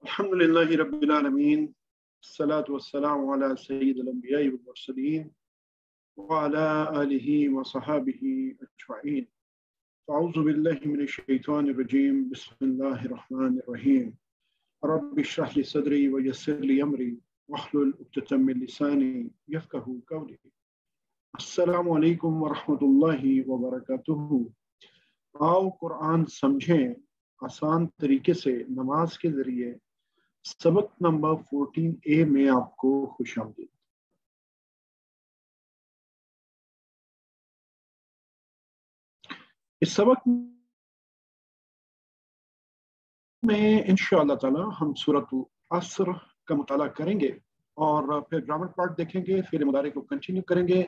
الحمدللہ رب العالمین الصلاة والسلام علی سید الانبیاء والمرسلین وعلی آلہ وصحابہ اجمعین. اعوذ باللہ من الشیطان الرجیم. بسم اللہ الرحمن الرحیم. رب اشرح لی صدری ویسر لی امری واحلل عقدۃ من لسانی یفقہوا قولی. السلام علیکم ورحمۃ اللہ وبرکاتہ. آؤ قرآن سمجھیں آسان طریقے سے نماز کے ذریعے. سبق نمبر 14A میں آپ کو خوش آمدید. اس سبق میں انشاءاللہ تعالی ہم سورۃ العصر کا مطالعہ کریں گے اور پھر گرامر پارٹ دیکھیں گے. فعل مضارع کو کنٹینیو کریں گے,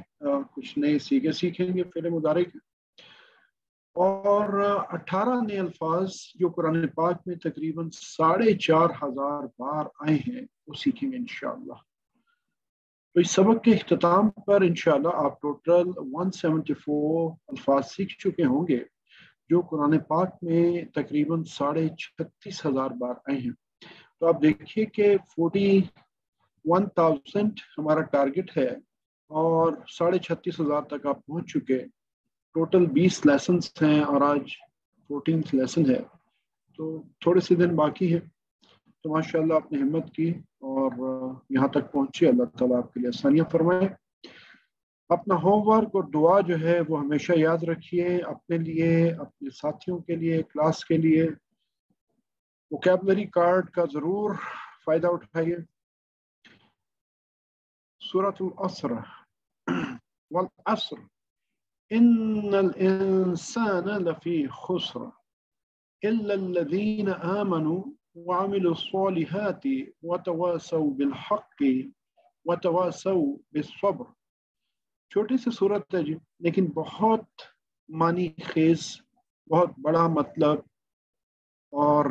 کچھ نئے صیغے سیکھیں گے فعل مضارع کے, اور 18 نئے الفاظ جو قرآن پاک میں تقریباً 4,500 بار آئے ہیں وہ سیکھیں گے انشاءاللہ. تو اس سبق کے اختتام پر انشاءاللہ آپ ٹوٹل 174 الفاظ سیکھ چکے ہوں گے جو قرآن پاک میں تقریباً 36,500 بار آئے ہیں. تو آپ دیکھیے کہ 41,000 ہمارا ٹارگٹ ہے اور 36,500 تک آپ پہنچ چکے. ٹوٹل 20 لیسنز ہیں اور آج 14th لیسن ہے, تو تھوڑے سے دن باقی ہے. تو ماشاءاللہ آپ نے ہمت کی اور یہاں تک پہنچے. اللہ تعالیٰ آپ کے لیے آسانیاں فرمائے. اپنا ہوم ورک اور دعا جو ہے وہ ہمیشہ یاد رکھیے, اپنے لیے, اپنے ساتھیوں کے لیے, کلاس کے لیے. ووکیبلری کارڈ کا ضرور فائدہ اٹھائیے. سورۃ العصر. والعصر ان الانسان لفی خسر الا الذین آمنوا وعملوا الصالحات وتواصوا بالحق وتواصوا بالصبر. چھوٹی سی صورت ہے جی, لیکن بہت معنی خیز, بہت بڑا مطلب. اور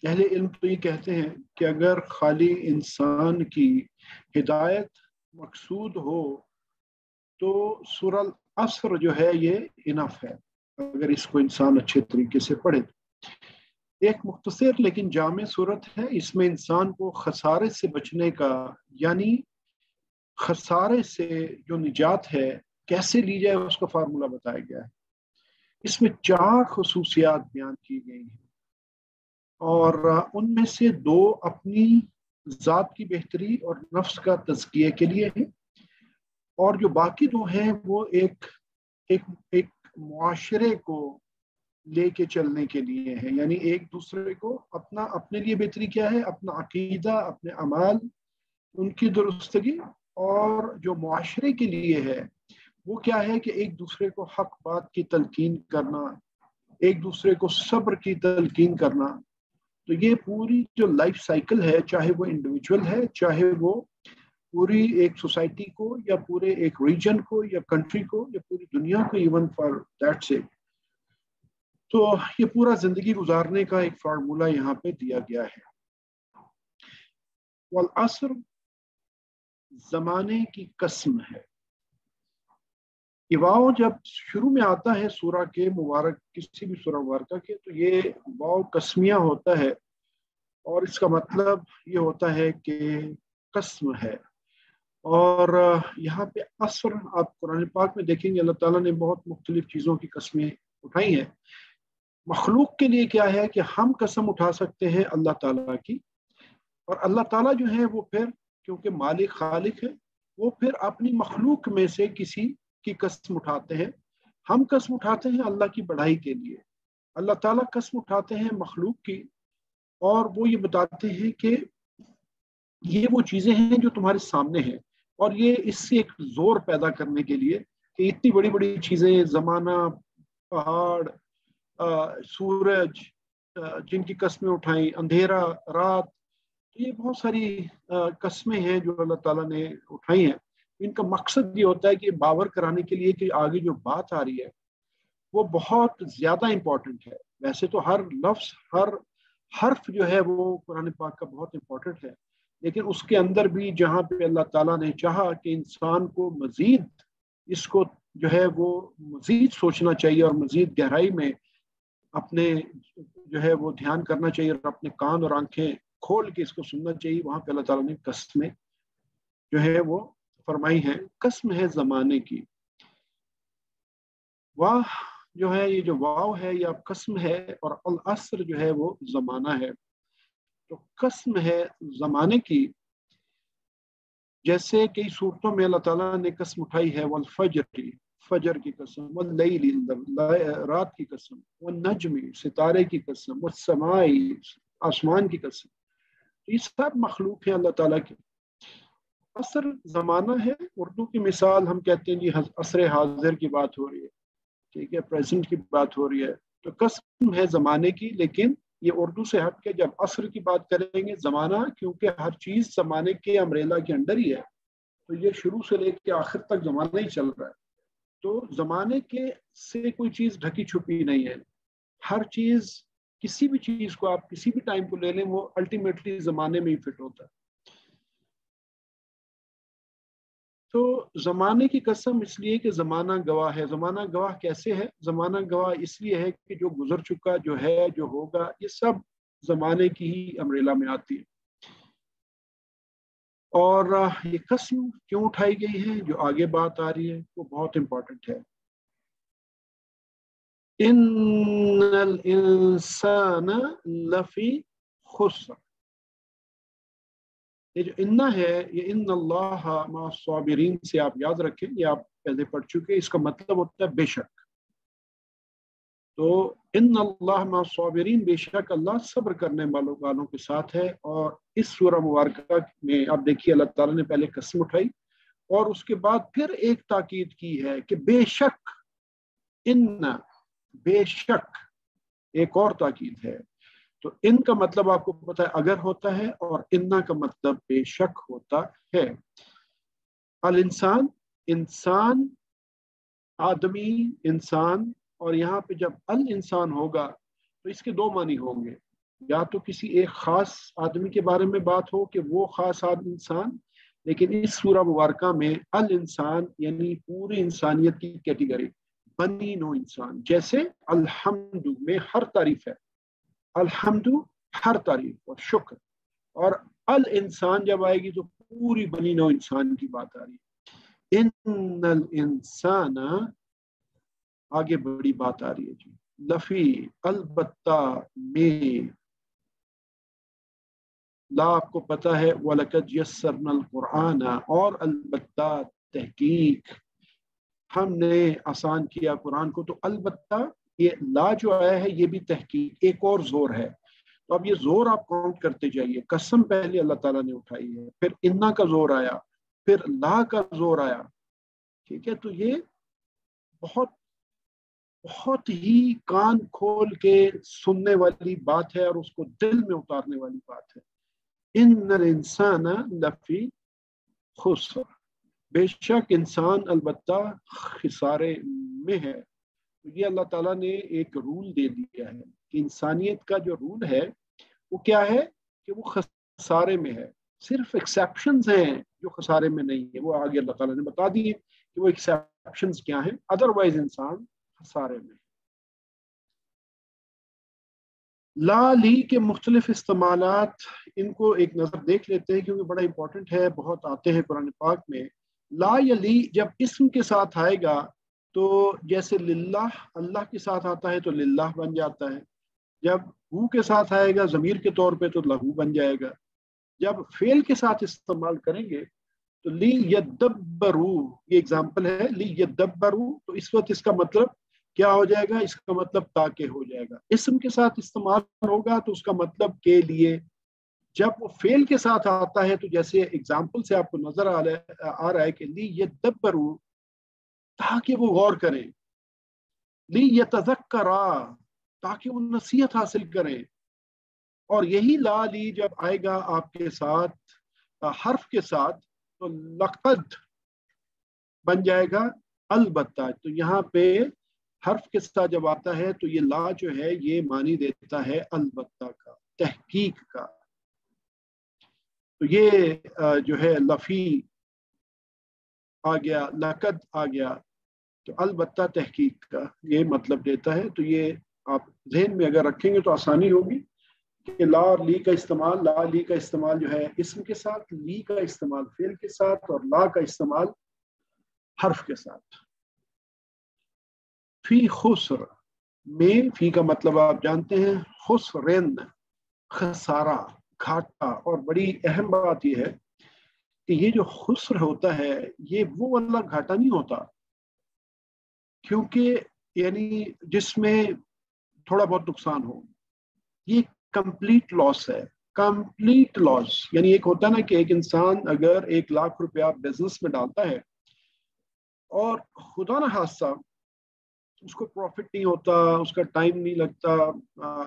اہل علم تو یہ کہتے ہیں کہ اگر خالی انسان کی ہدایت مقصود ہو تو سورہ العصر جو ہے یہ انف ہے, اگر اس کو انسان اچھے طریقے سے پڑھے. ایک مختصر لیکن جامع صورت ہے. اس میں انسان کو خسارے سے بچنے کا, یعنی خسارے سے جو نجات ہے کیسے لی جائے اس کا فارمولہ بتایا گیا ہے. اس میں 4 خصوصیات بیان کی گئی ہیں اور ان میں سے 2 اپنی ذات کی بہتری اور نفس کا تزکیے کے لیے ہیں, اور جو باقی 2 ہیں وہ ایک معاشرے کو لے کے چلنے کے لیے ہیں. یعنی ایک دوسرے کو اپنے لیے بہتری کیا ہے, اپنا عقیدہ, اپنے اعمال, ان کی درستگی, اور جو معاشرے کے لیے ہے وہ کیا ہے کہ ایک دوسرے کو حق بات کی تلقین کرنا, ایک دوسرے کو صبر کی تلقین کرنا. تو یہ پوری جو لائف سائیکل ہے, چاہے وہ انڈیویجول ہے, چاہے وہ پوری ایک سوسائٹی کو یا پورے ایک ریجن کو یا کنٹری کو یا پوری دنیا کو, ایون فار دیٹ سے, تو یہ پورا زندگی گزارنے کا ایک فارمولہ یہاں پہ دیا گیا ہے. والعصر زمانے کی قسم ہے. یہ واو جب شروع میں آتا ہے سورہ کے مبارک, کسی بھی سورہ مبارکہ کے, تو یہ واو قسمیہ ہوتا ہے اور اس کا مطلب یہ ہوتا ہے کہ قسم ہے. اور یہاں پہ عصر آپ قرآن پاک میں دیکھیں گے اللہ تعالیٰ نے بہت مختلف چیزوں کی قسمیں اٹھائی ہیں. مخلوق کے لیے کیا ہے کہ ہم قسم اٹھا سکتے ہیں اللہ تعالیٰ کی, اور اللہ تعالیٰ جو ہے وہ پھر کیونکہ مالک خالق ہے وہ پھر اپنی مخلوق میں سے کسی کی قسم اٹھاتے ہیں. ہم قسم اٹھاتے ہیں اللہ کی بڑائی کے لیے, اللہ تعالیٰ قسم اٹھاتے ہیں مخلوق کی, اور وہ یہ بتاتے ہیں کہ یہ وہ چیزیں ہیں جو تمہارے سامنے ہیں, اور یہ اس سے ایک زور پیدا کرنے کے لیے کہ اتنی بڑی بڑی چیزیں, زمانہ, پہاڑ, سورج, جن کی قسمیں اٹھائیں, اندھیرا, رات, یہ بہت ساری قسمیں ہیں جو اللہ تعالیٰ نے اٹھائی ہیں. ان کا مقصد یہ ہوتا ہے کہ باور کرانے کے لیے کہ آگے جو بات آ رہی ہے وہ بہت زیادہ امپورٹنٹ ہے. ویسے تو ہر لفظ, ہر حرف جو ہے وہ قرآن پاک کا بہت امپورٹنٹ ہے, لیکن اس کے اندر بھی جہاں پہ اللہ تعالیٰ نے چاہا کہ انسان کو مزید اس کو جو ہے وہ مزید سوچنا چاہیے اور مزید گہرائی میں اپنے جو ہے وہ دھیان کرنا چاہیے اور اپنے کان اور آنکھیں کھول کے اس کو سننا چاہیے. وہاں پہ اللہ تعالیٰ نے قسمیں جو ہے وہ فرمائی ہیں. قسم ہے زمانے کی. واہ جو ہے، یہ جو واو ہے یہ اب قسم ہے، اور العصر جو ہے وہ زمانہ ہے. تو قسم ہے زمانے کی. جیسے کئی صورتوں میں اللہ تعالیٰ نے قسم اٹھائی ہے، والفجر، فجر کی قسم، واللیل، رات کی قسم، والنجم، ستارے کی قسم، والسماء، آسمان کی قسم. یہ سب مخلوق ہیں اللہ تعالیٰ کی. عصر زمانہ ہے. اردو کی مثال ہم کہتے ہیں جی عصر حاضر کی بات ہو رہی ہے، ٹھیک ہے، پریزنٹ کی بات ہو رہی ہے. تو قسم ہے زمانے کی، لیکن یہ اردو سے ہٹ کے جب عصر کی بات کریں گے، زمانہ کیونکہ ہر چیز زمانے کے امبریلا کے انڈر ہی ہے، تو یہ شروع سے لے کے آخر تک زمانہ ہی چل رہا ہے. تو زمانے کے سے کوئی چیز ڈھکی چھپی نہیں ہے. ہر چیز، کسی بھی چیز کو آپ کسی بھی ٹائم کو لے لیں، وہ الٹیمیٹلی زمانے میں ہی فٹ ہوتا ہے. تو زمانے کی قسم اس لیے کہ زمانہ گواہ ہے. زمانہ گواہ کیسے ہے؟ زمانہ گواہ اس لیے ہے کہ جو گزر چکا، جو ہے، جو ہوگا، یہ سب زمانے کی ہی امبریلا میں آتی ہے. اور یہ قسم کیوں اٹھائی گئی ہے، جو آگے بات آ رہی ہے وہ بہت امپورٹنٹ ہے. ان الانسان لفی خسر. یہ جو انا ہے، یہ ان اللہ مع الصابرین سے آپ یاد رکھیں، یہ آپ پہلے پڑھ چکے. اس کا مطلب ہوتا ہے بے شک. تو ان اللہ مع الصابرین، بے شک اللہ صبر کرنے والوں کے ساتھ ہے. اور اس سورہ مبارکہ میں آپ دیکھیے اللہ تعالیٰ نے پہلے قسم اٹھائی اور اس کے بعد پھر ایک تاکید کی ہے کہ بے شک. ان، بے شک، ایک اور تاکید ہے. تو ان کا مطلب آپ کو پتا ہے اگر ہوتا ہے، اور انا کا مطلب بے شک ہوتا ہے. الانسان، انسان، آدمی، انسان. اور یہاں پہ جب الانسان ہوگا تو اس کے دو معنی ہوں گے. یا تو کسی ایک خاص آدمی کے بارے میں بات ہو کہ وہ خاص انسان، لیکن اس سورہ مبارکہ میں الانسان یعنی پوری انسانیت کی کیٹیگری، بنی نو انسان. جیسے الحمد میں ہر تعریف ہے، الحمد ہر تعریف اور شکر. اور الانسان جب آئے گی تو پوری بنی نو انسان کی بات آ رہی ہے. ان الانسان، آگے بڑی بات آ رہی ہے جی. لفی، البتہ، میں. لا آپ کو پتا ہے، وَلَقَدْ يَسَّرْنَا الْقُرْآنَ، اور البتہ تحقیق ہم نے آسان کیا قرآن کو. تو البتہ یہ لا جو آیا ہے یہ بھی تحقیق، ایک اور زور ہے. تو اب یہ زور آپ کاؤنٹ کرتے جائیے. قسم پہلے اللہ تعالیٰ نے اٹھائی ہے، پھر انا کا زور آیا، پھر لا کا زور آیا. ٹھیک ہے، تو یہ بہت بہت ہی کان کھول کے سننے والی بات ہے اور اس کو دل میں اتارنے والی بات ہے. ان الانسان لفی خسر، بے شک انسان البتہ خسارے میں ہے. یہ اللہ تعالیٰ نے ایک رول دے دیا ہے کہ انسانیت کا جو رول ہے وہ کیا ہے کہ وہ خسارے میں ہے. صرف ایکسیپشنز ہیں جو خسارے میں نہیں ہے، وہ آگے اللہ تعالیٰ نے بتا دیے کہ وہ ایکسیپشنز کیا ہیں. ادروائز انسان خسارے میں. لا لی کے مختلف استعمالات، ان کو ایک نظر دیکھ لیتے ہیں کیونکہ بڑا امپورٹنٹ ہے، بہت آتے ہیں قرآن پاک میں. لا یا لی جب اسم کے ساتھ آئے گا تو جیسے للہ اللہ کے ساتھ آتا ہے تو للہ بن جاتا ہے. جب ہو کے ساتھ آئے گا ضمیر کے طور پہ تو لہو بن جائے گا. جب فعل کے ساتھ استعمال کریں گے تو لی یدبرو، یہ اگزامپل ہے، لی یدبرو، تو اس وقت اس کا مطلب کیا ہو جائے گا؟ اس کا مطلب تاکہ ہو جائے گا. اسم کے ساتھ استعمال ہوگا تو اس کا مطلب کے لیے. جب وہ فعل کے ساتھ آتا ہے تو جیسے اگزامپل سے آپ کو نظر آ رہا ہے کہ لی یدبرو، تاکہ وہ غور کریں. لی یتذکرا، تاکہ وہ نصیحت حاصل کریں. اور یہی لا لی جب آئے گا آپ کے ساتھ حرف کے ساتھ تو لقد بن جائے گا البتہ. تو یہاں پہ حرف کے ساتھ جب آتا ہے تو یہ لا جو ہے یہ معنی دیتا ہے البتہ کا، تحقیق کا. تو یہ جو ہے لفی آ گیا، لقد آ گیا، تو البتہ تحقیق کا یہ مطلب دیتا ہے. تو یہ آپ ذہن میں اگر رکھیں گے تو آسانی ہوگی. کہ لا اور لی کا استعمال، لا لی کا استعمال جو ہے اسم کے ساتھ، لی کا استعمال فعل کے ساتھ، اور لا کا استعمال حرف کے ساتھ. فی خسر میں، فی کا مطلب آپ جانتے ہیں خسرن، خسارہ، گھاٹا. اور بڑی اہم بات یہ ہے کہ یہ جو خسر ہوتا ہے یہ وہ والا گھاٹا نہیں ہوتا، کیونکہ یعنی جس میں تھوڑا بہت نقصان ہو، یہ کمپلیٹ لاس ہے. کمپلیٹ لاس یعنی ایک ہوتا ہے نا کہ ایک انسان اگر 1,00,000 روپیہ بزنس میں ڈالتا ہے اور خدا نہ خواستہ اس کو پروفٹ نہیں ہوتا، اس کا ٹائم نہیں لگتا،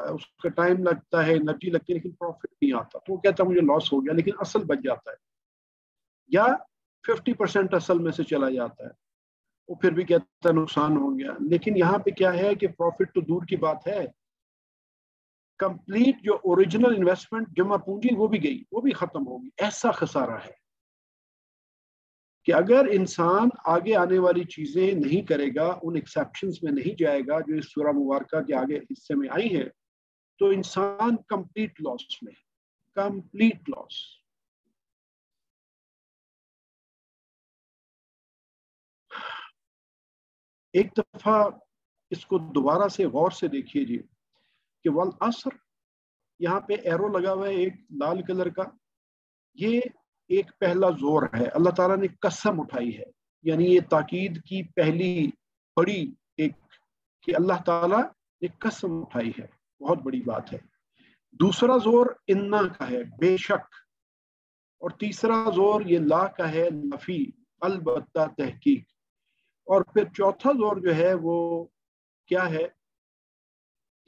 اس کا ٹائم لگتا ہے، انرجی لگتی ہے، لیکن پروفٹ نہیں آتا، تو وہ کہتا ہے مجھے لاس ہو گیا، لیکن اصل بچ جاتا ہے. یا 50% اصل میں سے چلا جاتا ہے، وہ پھر بھی کہتا ہے نقصان ہو گیا. لیکن یہاں پہ کیا ہے کہ پروفٹ تو دور کی بات ہے، کمپلیٹ جو اوریجنل انویسٹمنٹ جمع پونجی وہ بھی گئی، وہ بھی ختم ہوگی. ایسا خسارہ ہے کہ اگر انسان آگے آنے والی چیزیں نہیں کرے گا، ان ایکسیپشنز میں نہیں جائے گا جو اس سورہ مبارکہ کے آگے حصے میں آئی ہیں، تو انسان کمپلیٹ لاس میں، کمپلیٹ لاس. ایک دفعہ اس کو دوبارہ سے غور سے دیکھیے جی کہ والعصر، یہاں پہ ایرو لگا ہوا ہے ایک لال کلر کا، یہ ایک پہلا زور ہے. اللہ تعالیٰ نے قسم اٹھائی ہے، یعنی یہ تاکید کی پہلی بڑی ایک کہ اللہ تعالیٰ نے قسم اٹھائی ہے، بہت بڑی بات ہے. دوسرا زور انا کا ہے، بے شک. اور تیسرا زور یہ لا کا ہے، نفی، البتہ، تحقیق. اور پھر چوتھا زور جو ہے وہ کیا ہے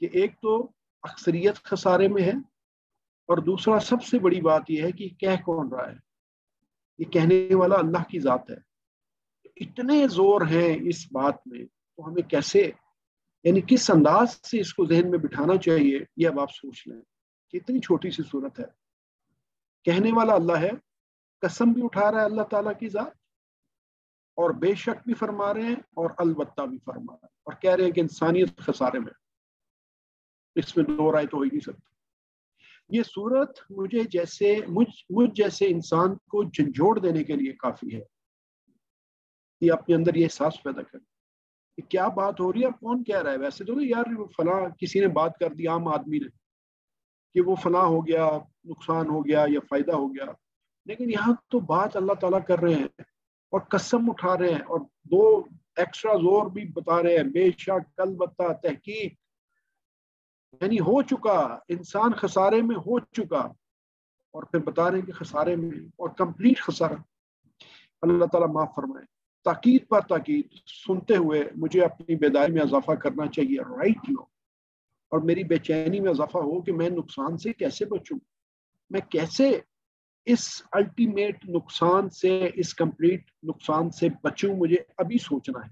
کہ ایک تو اکثریت خسارے میں ہے، اور دوسرا سب سے بڑی بات یہ ہے کہ کہہ کون رہا ہے، یہ کہنے والا اللہ کی ذات ہے. اتنے زور ہیں اس بات میں، تو ہمیں کیسے، یعنی کس انداز سے اس کو ذہن میں بٹھانا چاہیے، یہ اب آپ سوچ لیں کہ اتنی چھوٹی سی صورت ہے، کہنے والا اللہ ہے، قسم بھی اٹھا رہا ہے اللہ تعالیٰ کی ذات، اور بے شک بھی فرما رہے ہیں، اور البتہ بھی فرما رہے ہیں، اور کہہ رہے ہیں کہ انسانیت خسارے میں. اس میں دو رائے تو ہو ہی نہیں سکتی. یہ صورت مجھ جیسے انسان کو جھنجھوڑ دینے کے لیے کافی ہے. یہ اپنے اندر یہ احساس پیدا کرے کہ کیا بات ہو رہی ہے، کون کہہ رہا ہے. ویسے تو نہیں یار فلاں کسی نے بات کر دی عام آدمی نے کہ وہ فلاں ہو گیا، نقصان ہو گیا یا فائدہ ہو گیا، لیکن یہاں تو بات اللہ تعالیٰ کر رہے ہیں اور قسم اٹھا رہے ہیں، اور دو ایکسٹرا زور بھی بتا رہے ہیں، بے شک، البتہ، تحقیق. یعنی ہو چکا، انسان خسارے میں ہو چکا، اور پھر بتا رہے ہیں کہ خسارے میں اور کمپلیٹ خسارہ. اللہ تعالیٰ معاف فرمائے. تاکید پر تاکید سنتے ہوئے مجھے اپنی بیداری میں اضافہ کرنا چاہیے رائٹ نو، اور میری بے چینی میں اضافہ ہو کہ میں نقصان سے کیسے بچوں، میں کیسے اس الٹیمیٹ نقصان سے، اس کمپلیٹ نقصان سے بچوں. مجھے ابھی سوچنا ہے.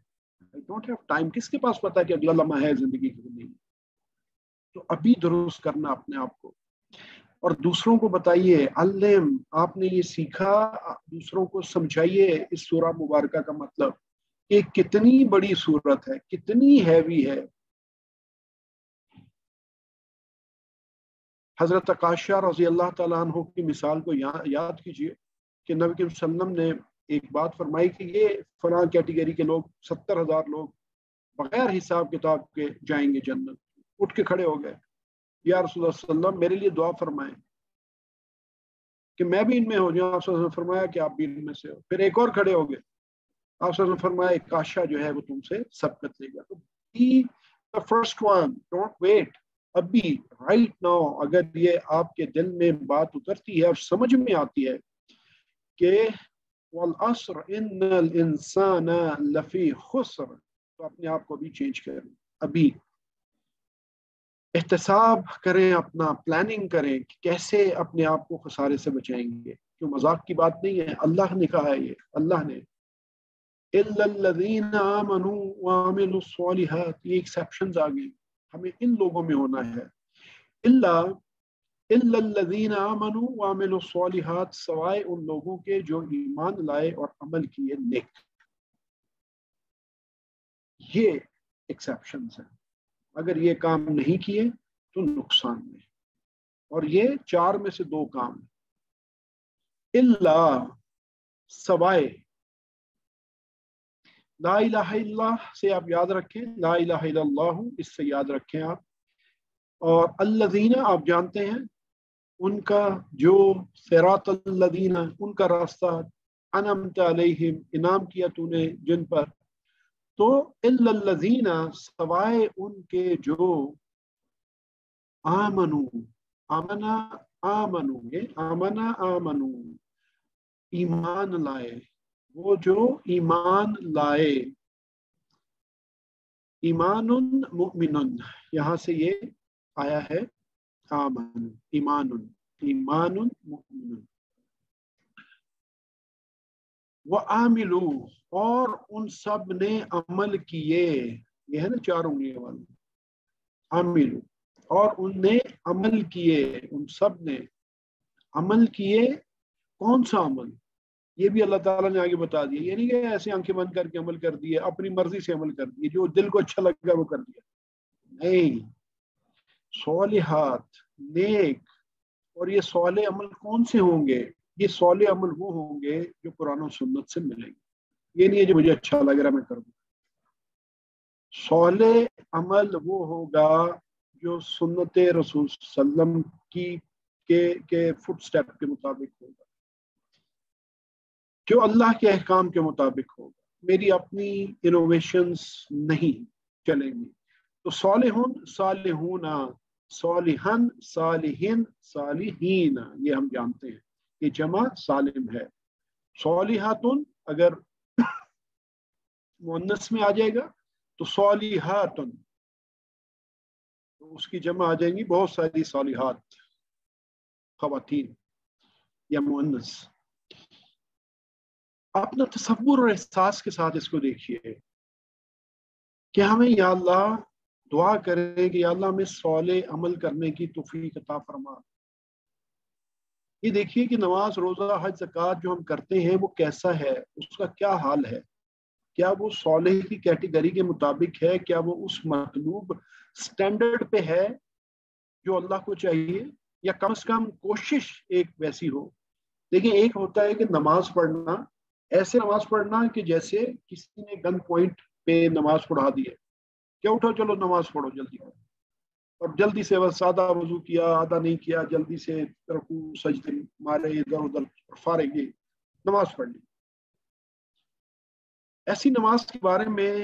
I don't have time. کس کے پاس پتا ہے کہ اگلا لمحہ ہے زندگی کی زندگی، تو ابھی درست کرنا اپنے آپ کو. اور دوسروں کو بتائیے، علم، آپ نے یہ سیکھا، دوسروں کو سمجھائیے اس سورہ مبارکہ کا مطلب، کہ کتنی بڑی صورت ہے، کتنی ہیوی ہے. حضرت عائشہ رضی اللہ تعالیٰ عنہ کی مثال کو یاد کیجیے کہ نبی کریم صلی اللہ علیہ وسلم نے ایک بات فرمائی کہ یہ فلاں کیٹیگری کے لوگ 70,000 لوگ بغیر حساب کتاب کے جائیں گے جنت. اٹھ کے کھڑے ہو گئے، یا رسول اللہ صلی اللہ علیہ وسلم میرے لیے دعا فرمائیں کہ میں بھی ان میں ہو جاؤں. آپ صلی اللہ علیہ وسلم فرمایا کہ آپ بھی ان میں سے ہو. پھر ایک اور کھڑے ہو گئے، آپ صلی اللہ علیہ وسلم فرمایا ایک عائشہ جو ہے وہ تم سے سبقت لے گا. تو be the first one, don't wait. ابھی رائٹ ناؤ اگر یہ آپ کے دل میں بات اترتی ہے اور سمجھ میں آتی ہے کہ والعصر ان الانسان لفی خسر، تو اپنے آپ کو بھی چینج کریں. ابھی احتساب کریں، اپنا پلاننگ کریں کہ کیسے اپنے آپ کو خسارے سے بچائیں گے. کیوں مذاق کی بات نہیں ہے، اللہ نے کہا ہے، یہ اللہ نے الا الذین آمنوا وعملوا الصالحات، یہ ایکسیپشنز آ گئی، ہمیں ان لوگوں میں ہونا ہے. الا الذین آمنوا وعملوا الصالحات، سوائے ان لوگوں کے جو ایمان لائے اور عمل کیے نیک. یہ ایکسیپشنز ہیں. اگر یہ کام نہیں کیے تو نقصان میں. اور یہ 4 میں سے 2 کام ہے، الا سوائے لا الہ الا اللہ سے آپ یاد رکھیں، لا الہ الا اللہ اس سے یاد رکھیں آپ، اور الذین آپ جانتے ہیں ان کا جو صراط الذین ان کا راستہ انعمت علیہم انعام کیا تو نے جن پر، تو الا الذین سوائے ان کے جو آمنو آمنا آمنو یہ آمنا آمنو ایمان لائے، وہ جو ایمان لائے، ایمان مؤمن یہاں سے یہ آیا ہے آمن ایمان ایمان مؤمن، وعاملوا اور ان سب نے عمل کیے، یہ ہے نا 4 انگلیاں والے، عاملوا اور ان نے عمل کیے، ان سب نے عمل کیے، کون سا عمل؟ یہ بھی اللہ تعالیٰ نے آگے بتا دیا، یہ نہیں کہ ایسے آنکھیں بند کر کے عمل کر دیے، اپنی مرضی سے عمل کر دیے، جو دل کو اچھا لگا وہ کر دیا، نہیں، صالحات نیک، اور یہ صالح عمل کون سے ہوں گے؟ یہ صالح عمل وہ ہوں گے جو قرآن و سنت سے ملیں گے، یہ نہیں ہے جو مجھے اچھا لگ رہا میں کر دوں، صالح عمل وہ ہوگا جو سنت رسول صلی اللہ علیہ وسلم کے فٹ سٹیپ کے مطابق ہوگا، جو اللہ کے احکام کے مطابق ہوگا، میری اپنی انوویشنز نہیں چلیں گی، تو صالحون صالحون صالحن صالحین صالحین یہ ہم جانتے ہیں، یہ جمع سالم ہے، صالحاتن اگر مؤنث میں آ جائے گا تو صالحاتن، تو اس کی جمع آ جائیں گی بہت ساری صالحات خواتین یا مؤنث۔ اپنا تصور اور احساس کے ساتھ اس کو دیکھیے کہ ہمیں یا اللہ دعا کریں کہ یا اللہ ہمیں صالح عمل کرنے کی توفیق عطا فرما۔ یہ دیکھیے کہ نماز روزہ حج زکوٰۃ جو ہم کرتے ہیں وہ کیسا ہے، اس کا کیا حال ہے، کیا وہ صالح کی کیٹیگری کے مطابق ہے، کیا وہ اس مطلوب سٹینڈرڈ پہ ہے جو اللہ کو چاہیے، یا کم از کم کوشش ایک ویسی ہو۔ دیکھیں ایک ہوتا ہے کہ نماز پڑھنا، ایسے نماز پڑھنا کہ جیسے کسی نے گن پوائنٹ پہ نماز پڑھا دی ہے کہ اٹھو چلو نماز پڑھو جلدی، اور جلدی سے بس آدھا وضو کیا آدھا نہیں کیا، جلدی سے رکوع سجدے مارے ادھر ادھر فارغ نماز پڑھ لی۔ ایسی نماز کے بارے میں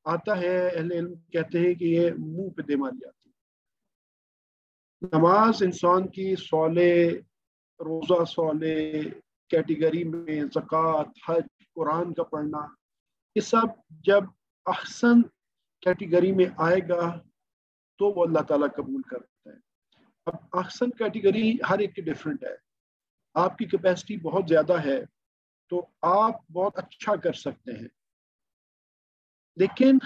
آتا ہے، اہل علم کہتے ہیں کہ یہ منہ پہ دے ماری جاتی ہے۔ نماز انسان کی صالح روزہ صالح کیٹیگری میں، زکوٰۃ حج قرآن کا پڑھنا، یہ سب جب احسن کیٹیگری میں آئے گا تو وہ اللہ تعالیٰ قبول کرتا ہے۔ اب احسن کیٹیگری ہر ایک کی ڈفرینٹ ہے، آپ کی کیپیسٹی بہت زیادہ ہے تو آپ بہت اچھا کر سکتے ہیں، لیکن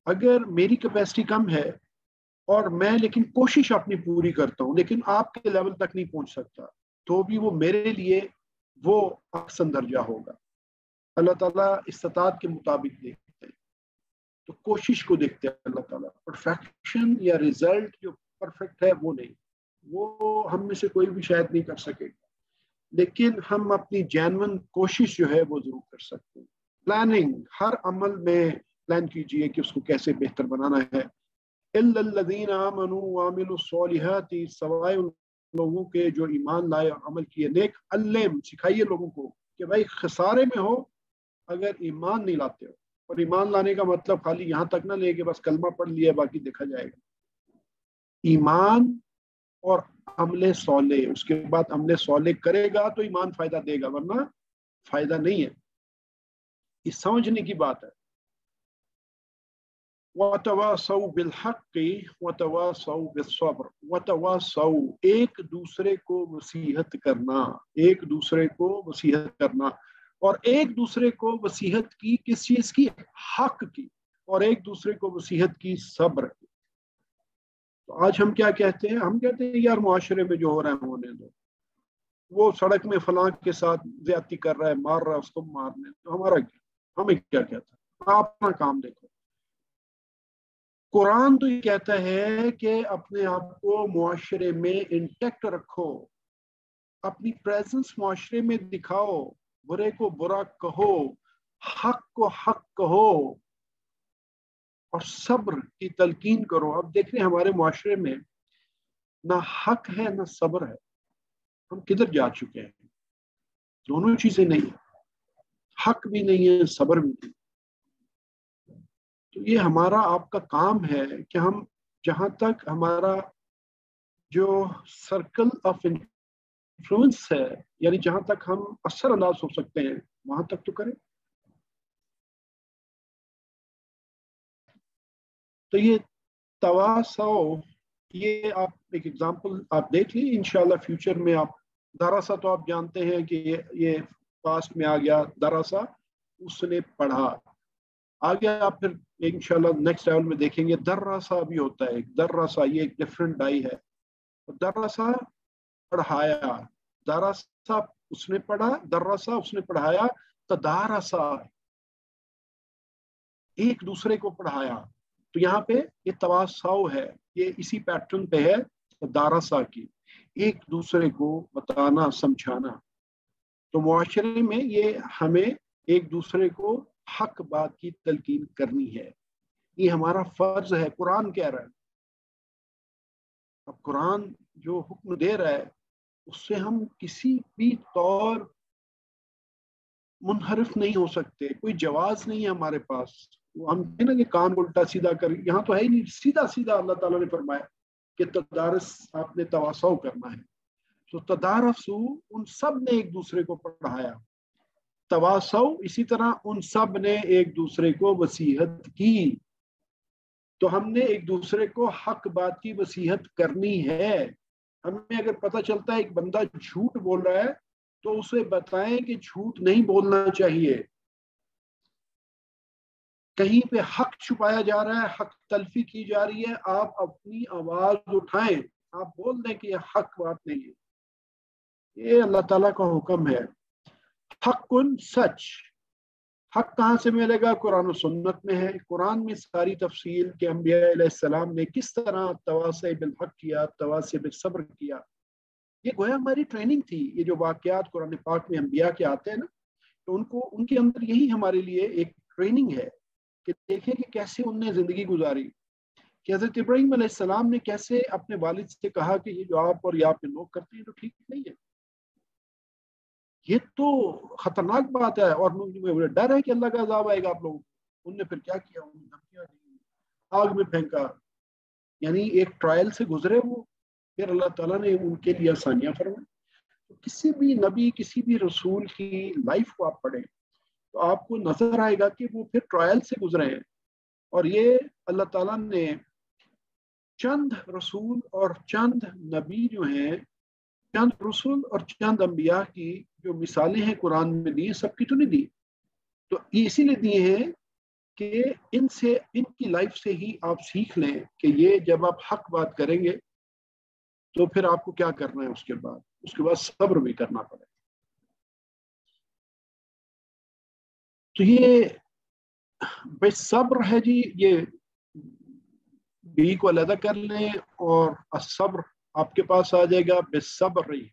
اگر میری کیپیسٹی کم ہے اور میں لیکن کوشش اپنی پوری کرتا ہوں لیکن آپ کے لیول تک نہیں پہنچ سکتا، تو بھی وہ میرے لیے وہ احسن درجہ ہوگا۔ اللہ تعالیٰ استطاعت کے مطابق دیکھتے ہیں، تو کوشش کو دیکھتے ہیں اللہ تعالیٰ، پرفیکشن یا ریزلٹ جو پرفیکٹ ہے وہ نہیں، وہ ہم میں سے کوئی بھی شاید نہیں کر سکے گا، لیکن ہم اپنی جینون کوشش جو ہے وہ ضرور کر سکتے ہیں۔ پلاننگ، ہر عمل میں پلان کیجئے کہ اس کو کیسے بہتر بنانا ہے۔ الا الذین آمنوا وعملوا الصالحات، سوائے ان لوگوں کے جو ایمان لائے اور عمل کیے نیک، علم سکھائیے لوگوں کو کہ بھائی خسارے میں ہو اگر ایمان نہیں لاتے ہو، اور ایمان لانے کا مطلب خالی یہاں تک نہ لے کہ بس کلمہ پڑھ لیا باقی دیکھا جائے گا، ایمان اور عمل صالح، اس کے بعد عمل صالح کرے گا تو ایمان فائدہ دے گا ورنہ فائدہ نہیں ہے، یہ سمجھنے کی بات ہے۔ وَتَوَاصَوْا بِالْحَقِّ وَتَوَاصَوْا بِالصَّبْرِ، وَتَوَاصَوْا ایک دوسرے کو وصیحت کرنا، ایک دوسرے کو وصیحت کرنا، اور ایک دوسرے کو وصیحت کی کس چیز کی؟ حق کی، اور ایک دوسرے کو وصیحت کی صبر کی۔ تو آج ہم کیا کہتے ہیں؟ ہم کہتے ہیں یار معاشرے میں جو ہو رہا ہے ہونے دو، وہ سڑک میں فلاں کے ساتھ زیادتی کر رہا ہے، مار رہا ہے، اس کو مارنے تو ہمارا کیا، ہمیں کیا کہتا ہے، آپ اپنا کام دیکھو۔ قرآن تو یہ کہتا ہے کہ اپنے آپ کو معاشرے میں انٹیکٹ رکھو، اپنی پریزنس معاشرے میں دکھاؤ، برے کو برا کہو، حق کو حق کہو اور صبر کی تلقین کرو۔ اب دیکھ رہے ہیں ہمارے معاشرے میں نہ حق ہے نہ صبر ہے، ہم کدھر جا چکے ہیں؟ دونوں چیزیں نہیں ہیں، حق بھی نہیں ہے صبر بھی نہیں۔ تو یہ ہمارا آپ کا کام ہے کہ ہم جہاں تک ہمارا جو سرکل آف انفلوئنس ہے، یعنی جہاں تک ہم اثر انداز ہو سکتے ہیں وہاں تک تو کریں۔ تو یہ تواصو، یہ آپ ایک ایگزامپل آپ دیکھ لیں، انشاءاللہ فیوچر میں آپ دراسا تو آپ جانتے ہیں کہ یہ پاسٹ میں آ گیا، دراسا اس نے پڑھا، آگے آپ پھر انشاءاللہ نیکسٹ لیول میں دیکھیں گے دراسا بھی ہوتا ہے، دراسا یہ ایک ڈفرنٹ ڈائی ہے، دراسا پڑھایا، دراسا اس نے پڑھا، دراسا اس نے پڑھایا، تدارسا ایک دوسرے کو پڑھایا۔ تو یہاں پہ یہ تواصو ہے، یہ اسی پیٹرن پہ ہے تدارسا کی، ایک دوسرے کو بتانا سمجھانا۔ تو معاشرے میں یہ ہمیں ایک دوسرے کو حق بات کی تلقین کرنی ہے، یہ ہمارا فرض ہے، قرآن کہہ رہا ہے۔ اب قرآن جو حکم دے رہا ہے اس سے ہم کسی بھی طور منحرف نہیں ہو سکتے، کوئی جواز نہیں ہے ہمارے پاس۔ ہم کہیں نا کہ کان الٹا سیدھا کر، یہاں تو ہے ہی نہیں، سیدھا سیدھا اللہ تعالیٰ نے فرمایا کہ تدارس آپ نے تواصو کرنا ہے۔ تو تدارسو ان سب نے ایک دوسرے کو پڑھایا، تواصو اسی طرح ان سب نے ایک دوسرے کو وصیحت کی۔ تو ہم نے ایک دوسرے کو حق بات کی وصیحت کرنی ہے۔ ہمیں اگر پتہ چلتا ہے ایک بندہ جھوٹ بول رہا ہے تو اسے بتائیں کہ جھوٹ نہیں بولنا چاہیے، کہیں پہ حق چھپایا جا رہا ہے، حق تلفی کی جا رہی ہے، آپ اپنی آواز اٹھائیں، آپ بول دیں کہ یہ حق بات نہیں ہے، یہ اللہ تعالیٰ کا حکم ہے۔ حق سچ، حق کہاں سے ملے گا؟ قرآن و سنت میں ہے، قرآن میں ساری تفصیل کہ انبیاء علیہ السلام نے کس طرح تواصی بالحق کیا، تواصی بالصبر کیا۔ یہ گویا ہماری ٹریننگ تھی، یہ جو واقعات قرآن پاک میں انبیاء کے آتے ہیں نا، تو ان کے اندر یہی ہمارے لیے ایک ٹریننگ ہے کہ دیکھیں کہ کیسے ان نے زندگی گزاری، کہ حضرت ابراہیم علیہ السلام نے کیسے اپنے والد سے کہا کہ یہ جو آپ اور یہاں پہ لوگ کرتے ہیں تو ٹھیک نہیں ہے، یہ تو خطرناک بات ہے، اور مجھے ڈر ہے کہ اللہ کا عذاب آئے گا آپ لوگوں کو۔ انہوں نے پھر کیا کیا؟ انہوں نے دھمکیاں دی، آگ میں پھینکا، یعنی ایک ٹرائل سے گزرے وہ، پھر اللہ تعالیٰ نے ان کے لیے آسانیاں فرمائی۔ کسی بھی نبی، کسی بھی رسول کی لائف کو آپ پڑھیں تو آپ کو نظر آئے گا کہ وہ پھر ٹرائل سے گزرے ہیں، اور یہ اللہ تعالیٰ نے چند رسول اور چند نبی جو ہیں، چند رسول اور چند انبیاء کی جو مثالیں ہیں قرآن میں دی، سب کی تو نہیں دی، تو یہ اسی لیے دیے ہیں کہ ان کی لائف سے ہی آپ سیکھ لیں کہ یہ جب آپ حق بات کریں گے تو پھر آپ کو کیا کرنا ہے، اس کے بعد صبر بھی کرنا پڑے۔ تو یہ بے صبر ہے جی، یہ بی کو علیحدہ کر لیں اور صبر آپ کے پاس آ جائے گا، بے صبر رہی۔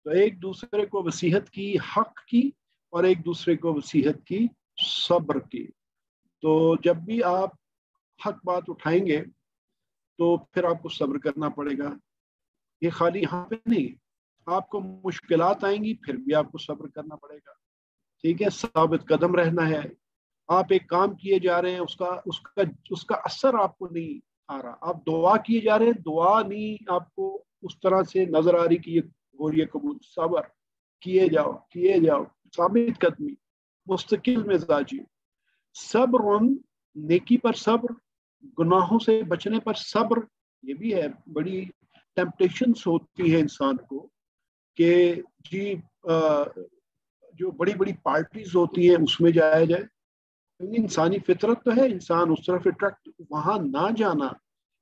تو ایک دوسرے کو وصیحت کی حق کی، اور ایک دوسرے کو وصیحت کی صبر کی۔ تو جب بھی آپ حق بات اٹھائیں گے تو پھر آپ کو صبر کرنا پڑے گا، یہ خالی یہاں پہ نہیں، آپ کو مشکلات آئیں گی پھر بھی آپ کو صبر کرنا پڑے گا، ٹھیک ہے، ثابت قدم رہنا ہے۔ آپ ایک کام کیے جا رہے ہیں، اس کا اثر آپ کو نہیں آ رہا، آپ دعا کیے جا رہے ہیں، دعا نہیں آپ کو اس طرح سے نظر آ رہی کہ یہ ہو رہی ہے قبول، صبر کیے جاؤ، ثابت قدمی، مستقل مزاجی، صبر، نیکی پر صبر، گناہوں سے بچنے پر صبر۔ یہ بھی ہے، بڑی ٹیمپٹیشنز ہوتی ہے انسان کو کہ جی جو بڑی بڑی پارٹیز ہوتی ہیں اس میں جایا جائے، انسانی فطرت تو ہے انسان اس طرف اٹریکٹ، وہاں نہ جانا،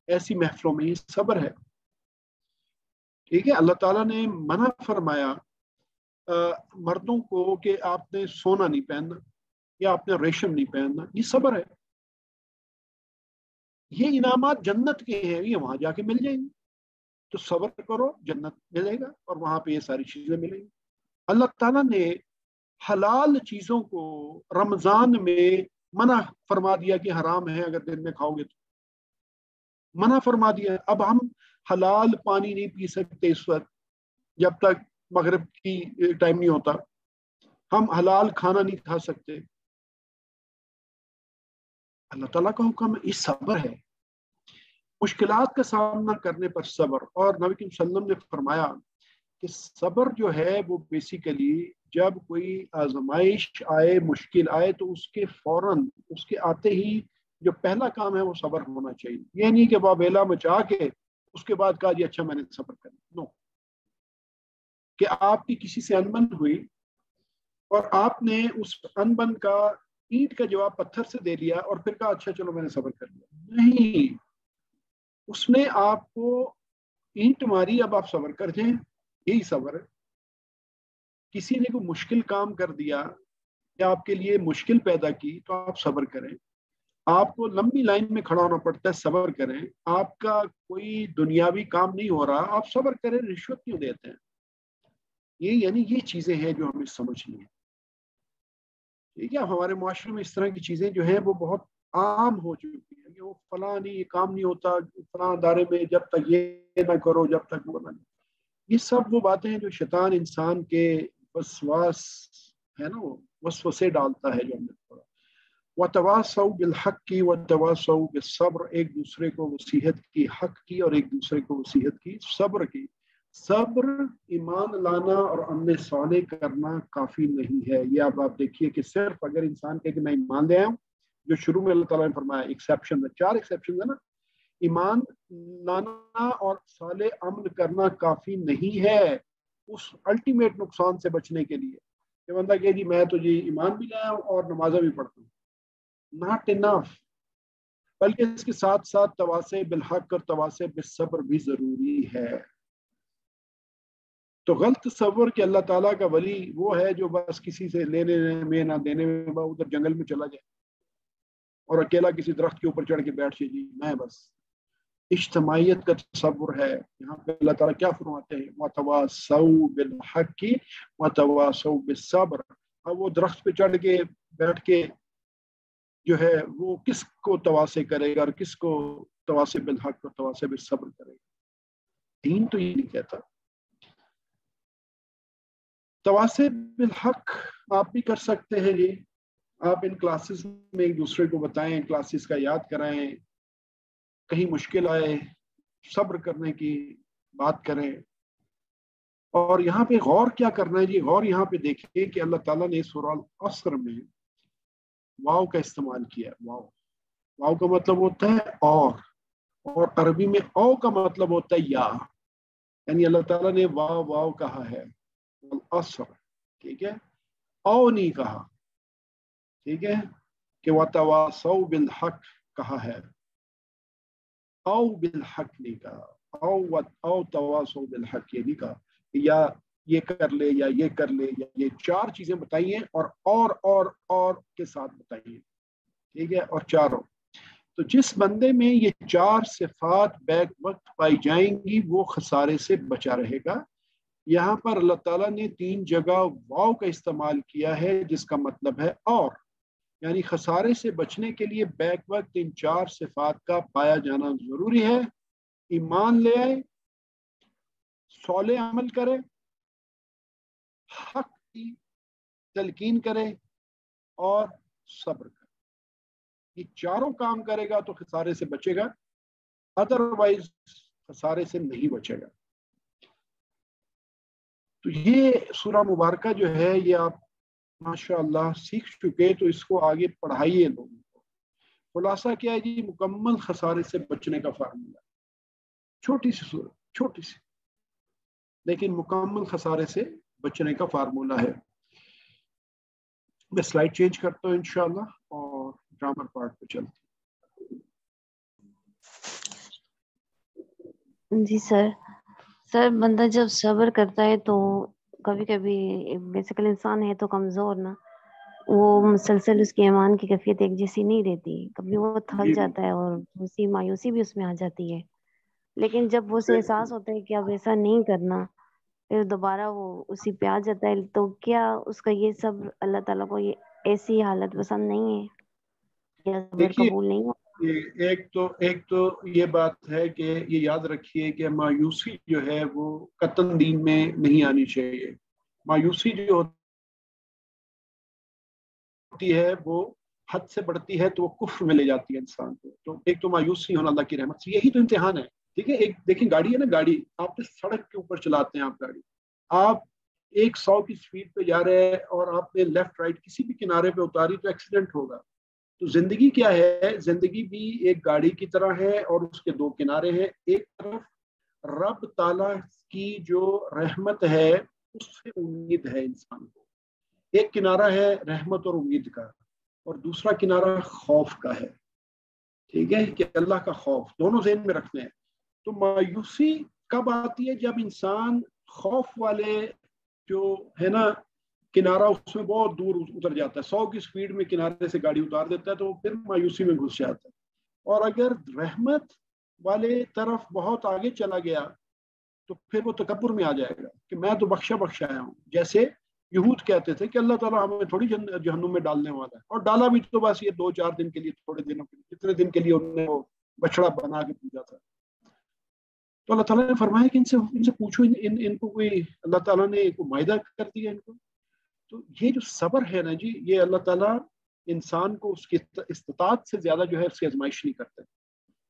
ایسی محفلوں میں یہ صبر ہے، ٹھیک ہے۔ اللہ تعالیٰ نے منع فرمایا مردوں کو کہ آپ نے سونا نہیں پہننا یا آپ نے ریشم نہیں پہننا، یہ صبر ہے۔ یہ انعامات جنت کے ہیں، یہ وہاں جا کے مل جائیں گے. تو صبر کرو، جنت ملے گا اور وہاں پہ یہ ساری چیزیں ملیں گی. اللہ تعالیٰ نے حلال چیزوں کو رمضان میں منع فرما دیا کہ حرام ہے اگر دن میں کھاؤ گے تو، منع فرما دیا. اب ہم حلال پانی نہیں پی سکتے اس وقت جب تک مغرب کی ٹائم نہیں ہوتا. ہم حلال کھانا نہیں کھا سکتے. اللہ تعالیٰ کا حکم ہے، اس صبر ہے. مشکلات کا سامنا کرنے پر صبر. اور نبی کریم صلی اللہ علیہ وسلم نے فرمایا کہ صبر جو ہے وہ بیسیکلی جب کوئی آزمائش آئے، مشکل آئے، تو اس کے فوراً اس کے آتے ہی جو پہلا کام ہے وہ صبر ہونا چاہیے. یہ نہیں کہ واویلا مچا کے اس کے بعد کہا جی اچھا میں نے صبر کرنا. نو. کہ آپ کی کسی سے انبن ہوئی اور آپ نے اس انبن کا اینٹ کا جواب پتھر سے دے لیا اور پھر کہا اچھا چلو میں نے صبر کر لیا. نہیں، اس نے آپ کو اینٹ ماری، اب آپ صبر کر جائیں، یہی صبر ہے. کسی نے کوئی مشکل کام کر دیا یا آپ کے لیے مشکل پیدا کی تو آپ صبر کریں. آپ کو لمبی لائن میں کھڑا ہونا پڑتا ہے، صبر کریں. آپ کا کوئی دنیاوی کام نہیں ہو رہا، آپ صبر کریں. رشوت کیوں دیتے ہیں؟ یہ یعنی یہ چیزیں ہیں جو ہمیں سمجھنی ہیں. ٹھیک ہے، ہمارے معاشرے میں اس طرح کی چیزیں جو ہیں وہ بہت عام ہو چکی ہیں کہ وہ فلاں نہیں، یہ کام نہیں ہوتا فلاں ادارے میں، جب تک یہ نہ کرو جب تک وہ نہ. یہ سب وہ باتیں ہیں جو شیطان انسان کے وسواس ہے نا، وہ وسوسے ڈالتا ہے. جو ہم نے پڑھا وَتَوَاصَوْا بِالْحَقِّ وَتَوَاصَوْا بِالصَّبْرِ، ایک دوسرے کو وصیحت کی حق کی اور ایک دوسرے کو وصیحت کی صبر کی. صبر ایمان لانا اور عمل صالح کرنا کافی نہیں ہے. یہ اب آپ دیکھیے کہ صرف اگر انسان کہے کہ میں ایمان لے آؤں، جو شروع میں اللہ تعالیٰ نے فرمایا ایکسیپشن ہے، 4 ایکسیپشن ہے نا، ایمان لانا اور صالح عمل کرنا کافی نہیں ہے اس الٹیمیٹ نقصان سے بچنے کے لیے کہ بندہ کہ جی میں تو جی ایمان بھی لایا ہوں اور نمازیں بھی پڑھتا ہوں. Not enough. بلکہ اس کے ساتھ ساتھ تواصے بالحق اور تواصے بالصبر بھی ضروری ہے. تو غلط تصور کہ اللہ تعالیٰ کا ولی وہ ہے جو بس کسی سے لینے میں نہ دینے میں ادھر جنگل میں چلا جائے اور اکیلا کسی درخت کے اوپر چڑھ کے بیٹھ جائے جی میں بس. اجتماعیت کا تصور ہے. یہاں پہ اللہ تعالیٰ کیا فرماتے ہیں؟ وَتَوَاصَوْا بِالْحَقِّ وَتَوَاصَوْا بِالصَّبْرِ. اب وہ درخت پہ چڑھ کے بیٹھ کے جو ہے وہ کس کو تواصے کرے گا اور کس کو تواصے بالحق اور تواصے بالصبر کرے گا؟ دین تو یہ نہیں کہتا. تواصے بالحق آپ بھی کر سکتے ہیں جی. آپ ان کلاسز میں ایک دوسرے کو بتائیں، کلاسز کا یاد کرائیں، کہیں مشکل آئے صبر کرنے کی بات کریں. اور یہاں پہ غور کیا کرنا ہے جی؟ غور یہاں پہ دیکھیں کہ اللہ تعالیٰ نے سورہ العصر میں واو کا استعمال کیا. واو کا مطلب ہوتا ہے اور عربی میں او کا مطلب ہوتا ہے یا. یعنی اللہ تعالیٰ نے واو کہا ہے العصر، ٹھیک ہے، او نہیں کہا. ٹھیک ہے، کہ وَتَوَاصَوْا بِالْحَقِّ کہا ہے، او بالحق نہیں کہا. او تواصوا بالحق یہ نہیں کہا کہ یا یہ کر لے یا یہ کر لے یا یہ 4 چیزیں بتائیے اور کے ساتھ بتائیے. ٹھیک ہے، اور چاروں. تو جس بندے میں یہ 4 صفات بیک وقت پائی جائیں گی وہ خسارے سے بچا رہے گا. یہاں پر اللہ تعالیٰ نے 3 جگہ واو کا استعمال کیا ہے جس کا مطلب ہے اور، یعنی خسارے سے بچنے کے لیے بیک وقت ان 4 صفات کا پایا جانا ضروری ہے. ایمان لے آئے، صالح عمل کرے، حق کی تلقین کرے اور صبر کرے. یہ چاروں کام کرے گا تو خسارے سے بچے گا، ادروائز خسارے سے نہیں بچے گا. تو یہ سورہ مبارکہ جو ہے یہ آپ ماشاء اللہ سیکھ چکے تو اس کو آگے پڑھائیے لوگوں کو. خلاصہ کیا ہے جی؟ مکمل خسارے سے بچنے کا فارمولہ. چھوٹی سی سورت، چھوٹی سی، لیکن مکمل خسارے سے بچنے کا فارمولہ ہے. میں سلائڈ چینج کرتا ہوں انشاءاللہ اور گرامر پارٹ پہ چلتے ہیں. جی سر بندہ جب صبر کرتا ہے تو کبھی کبھی بیسیکل انسان ہے تو کمزور نا، وہ مسلسل اس کے ایمان کی کیفیت ایک جیسی نہیں رہتی، کبھی وہ تھک جی جاتا ہے اور اسی مایوسی بھی اس میں آ جاتی ہے، لیکن جب وہ اسے احساس ہوتا ہے کہ اب ایسا نہیں کرنا، پھر دوبارہ وہ اسی پہ آ جاتا ہے، تو کیا اس کا یہ سب اللہ تعالیٰ کو یہ ایسی حالت پسند نہیں ہے یا صبر دیکھیے، قبول نہیں ہو؟ ایک تو یہ بات ہے کہ یہ یاد رکھیے کہ مایوسی جو ہے وہ قطعاً دین میں نہیں آنی چاہیے. مایوسی جو ہوتی ہے وہ حد سے بڑھتی ہے تو وہ کفر میں لے جاتی ہے انسان کو. تو ایک تو مایوس نہیں ہونا اللہ کی رحمت سے، یہی تو امتحان ہے. ٹھیک ہے، ایک دیکھیں گاڑی ہے نا، گاڑی آپ سڑک کے اوپر چلاتے ہیں، آپ گاڑی آپ 100 کی سپیڈ پہ جا رہے ہیں اور آپ نے لیفٹ رائٹ کسی بھی کنارے پہ اتاری تو ایکسیڈنٹ ہوگا. تو زندگی کیا ہے؟ زندگی بھی ایک گاڑی کی طرح ہے اور اس کے دو کنارے ہیں. ایک طرف رب تعالیٰ کی جو رحمت ہے اس سے امید ہے انسان کو، ایک کنارہ ہے رحمت اور امید کا، اور دوسرا کنارہ خوف کا ہے. ٹھیک ہے، کہ اللہ کا خوف، دونوں ذہن میں رکھنے ہیں. تو مایوسی کب آتی ہے؟ جب انسان خوف والے جو ہے نا کنارہ، اس میں بہت دور اتر جاتا ہے، 100 کی سپیڈ میں کنارے سے گاڑی اتار دیتا ہے تو پھر مایوسی میں گھس جاتا ہے. اور اگر رحمت والے طرف بہت آگے چلا گیا تو پھر وہ تکبر میں آ جائے گا کہ میں تو بخشا آیا ہوں. جیسے یہود کہتے تھے کہ اللہ تعالیٰ ہمیں تھوڑی جہنم میں ڈالنے والا ہے، اور ڈالا بھی تو بس یہ 2-4 دن کے لیے، تھوڑے دنوں کے لیے، جتنے دن کے لیے انہوں نے وہ بچڑا بنا کے پوجا تھا. تو اللہ تعالیٰ نے فرمایا کہ ان سے پوچھو، ان کو کوئی اللہ تعالیٰ نے کوئی معاہدہ کر دیا ان کو. تو یہ جو صبر ہے نا جی، یہ اللہ تعالیٰ انسان کو اس کی استطاعت سے زیادہ جو ہے اس کی آزمائش نہیں کرتا.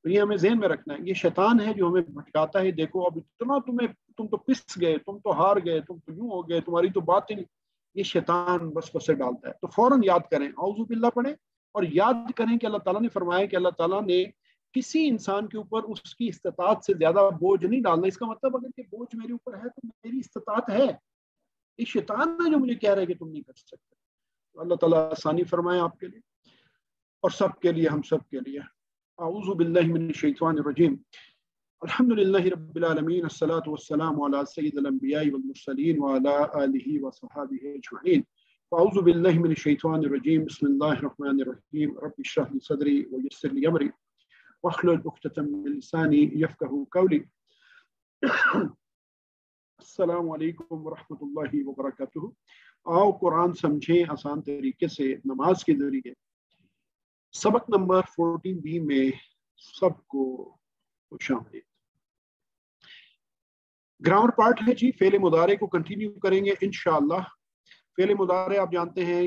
تو یہ ہمیں ذہن میں رکھنا ہے، یہ شیطان ہے جو ہمیں بھٹکاتا ہے. دیکھو اب اتنا تم تو پس گئے، تم تو ہار گئے، تم تو یوں ہو گئے، تمہاری تو بات ہی نہیں. یہ شیطان بس بسے ڈالتا ہے. تو فوراً یاد کریں، اعوذ باللہ پڑھیں، اور یاد کریں کہ اللہ تعالیٰ نے فرمایا کہ اللہ تعالیٰ نے کسی انسان کے اوپر اس کی استطاعت سے زیادہ بوجھ نہیں ڈالنا. اس کا مطلب اگر کہ بوجھ میرے اوپر ہے تو میری استطاعت ہے. یہ شیطان ہے جو مجھے کہہ رہا ہے کہ تم نہیں کر سکتے. تو اللہ تعالیٰ آسانی فرمائے آپ کے لیے اور سب کے لیے، ہم سب کے لیے. اعوذ باللہ من الشیطان الرجیم. الحمد للہ رب العالمین، الصلاۃ والسلام علی سید الانبیاء والمرسلین وعلی آلہ وصحبہ اجمعین. اعوذ باللہ من الشیطان الرجیم. بسم اللہ الرحمن الرحیم. رب اشرح لی صدری ویسر لی امری واحلل عقدۃ من لسانی یفقہوا قولی. السلام علیکم ورحمۃ اللہ وبرکاتہ. آؤ قرآن سمجھیں آسان طریقے سے نماز کے ذریعے. سبق نمبر 14B میں سب کو خوش آمدید. گرامر پارٹ ہے جی، فعل مضارع کو کنٹینیو کریں گے انشاءاللہ. فعل مضارع آپ جانتے ہیں،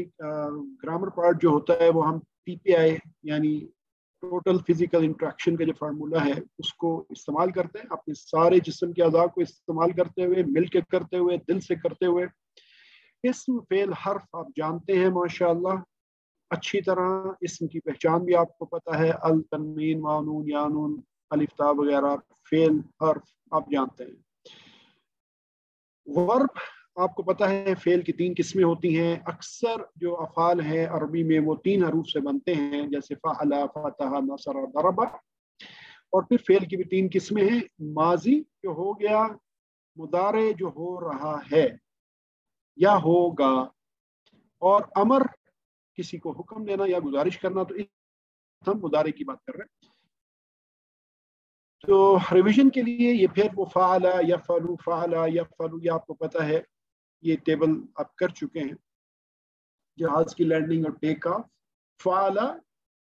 گرامر پارٹ جو ہوتا ہے وہ ہم PPI یعنی ٹوٹل فزیکل انٹریکشن کا جو فارمولا ہے اس کو استعمال کرتے ہیں، اپنے سارے جسم کے اعضاء کو استعمال کرتے ہوئے، مل کے کرتے ہوئے، دل سے کرتے ہوئے. اسم فعل حرف آپ جانتے ہیں ماشاءاللہ اچھی طرح. اسم کی پہچان بھی آپ کو پتہ ہے، ال، تنوین، واو، نون، یا نون، الف تا وغیرہ. فعل حرف آپ جانتے ہیں. ورب آپ کو پتہ ہے فعل کی 3 قسمیں ہوتی ہیں. اکثر جو افعال ہیں عربی میں وہ 3 حروف سے بنتے ہیں، جیسے فعل، فتح، نصر، ضرب. اور پھر فعل کی بھی 3 قسمیں ہیں، ماضی جو ہو گیا، مضارع جو ہو رہا ہے یا ہوگا، اور امر کسی کو حکم دینا یا گزارش کرنا. تو ہم مضارع کی بات کر رہے ہیں. تو ریویژن کے لیے یہ پھر وہ فعل، یفعل، فعل، یفعل، یہ آپ کو پتہ ہے، یہ ٹیبل آپ کر چکے ہیں. جہاز کی لینڈنگ اور ٹیک آف. فعل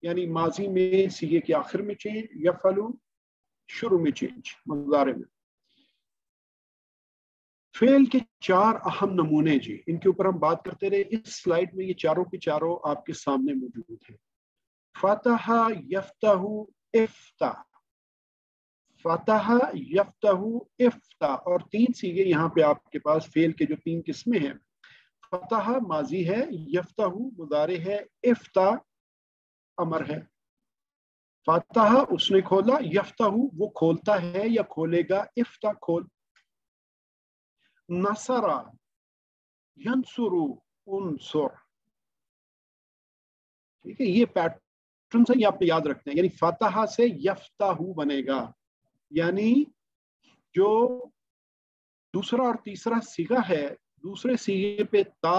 یعنی ماضی میں صیغے کے آخر میں چینج، یفعل شروع میں چینج مضارع میں. فعل کے 4 اہم نمونے جی، ان کے اوپر ہم بات کرتے رہے. اس سلائیڈ میں یہ چاروں کے چاروں آپ کے سامنے موجود ہیں. فتح، یفتح، افتح. فتح، یفتح، افتح. اور 3 صیغے یہاں پہ آپ کے پاس فعل کے جو 3 قسمیں ہیں. فتح ماضی ہے، یفتح مضارع ہے، افتح امر ہے. فتح اس نے کھولا، یفتح وہ کھولتا ہے یا کھولے گا، افتح کھول. نصر، ینصر، انصر. ٹھیک ہے، یہ پیٹرن سے آپ یاد رکھتے ہیں. یعنی فتح سے یفتح بنے گا، یعنی جو دوسرا اور تیسرا صیغہ ہے، دوسرے صیغے پہ تا